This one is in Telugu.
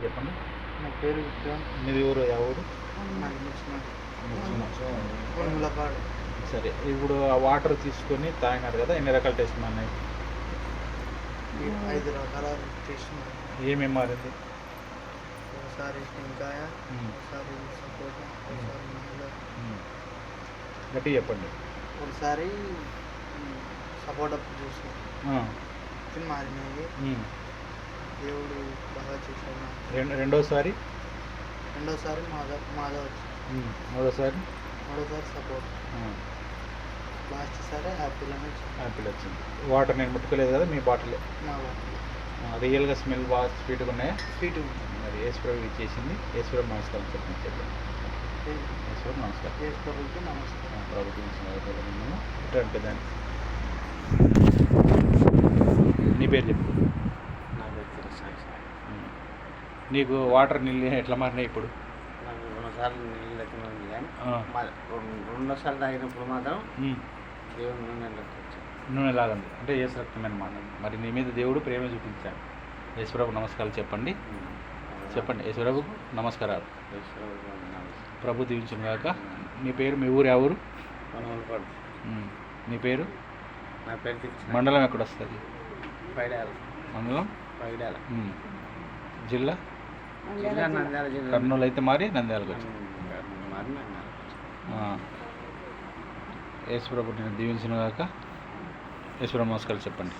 చెప్పండి. నా పేరు విక్రమ్. మీది ఊరు ఊరు? నాకు ముస్లిం. ములపాడు. సరే, ఇప్పుడు ఆ వాటర్ తీసుకొని తాగినారు కదా, ఎన్ని రకాల టెస్ట్ ఉన్నాయి? 5 రకాల టేస్ట్. ఏమేమి మారింది? ఒకసారి టెంకాయ, ఒకసారి సపోటా, ఒకసారి మ్యాంగో. గట్టి చెప్పండి. ఒకసారి సపోటా జ్యూస్ మారినాయి. దేవుడు బాగా చేశాడు. రెండోసారి మాధవ్ వచ్చింది. మూడోసారి సపోటా. లాస్ట్ సారి యాపిల్ వచ్చింది. వాటర్ నేను ముట్టుకోలేదు కదా, మీ బాటిల్ మా బాటిల్ రియల్గా స్మెల్ బాగా స్వీట్గా ఉన్నాయా? స్వీట్ ఉంది. మరి ఏసుప్రభు ఇచ్చేసింది. ఏసుప్రభు నమస్కారం చెప్పండి. ఏసుప్రభు నమస్కారం. ప్రభుకి నమస్కారం. ప్రభుత్వం ఇటువంటి దాన్ని. నీ పేరు చెప్పు. నీకు వాటర్ నీళ్ళు ఎట్లా మారినాయి ఇప్పుడు? నాకు 2 సార్లు నీళ్ళు లెక్కనుంది, కానీ రెండోసారి తాగినప్పుడు మాత్రం దేవుడు నూనె లాగంది అంటే ఏసు రక్తమే అన్నమాట. మరి నీ మీద దేవుడు ప్రేమ చూపించాడు. యేసుప్రభుకు నమస్కారాలు చెప్పండి. యేసుప్రభుకు నమస్కారాలు. ప్రభు దీవించును గాక. నీ పేరు, మీ ఊరు ఎవరు? నీ పేరు? నా పేరు మండలం ఎక్కడ వస్తుంది? పైడాల మండలం పైడాల. జిల్లా నంద్యాల జిల్లా. కర్నూలు అయితే మారి నంద్యాలకు వచ్చి. యేసుప్రభు నేను దీవించును గాక. యేసుప్రభు నమస్కారాలు చెప్పండి.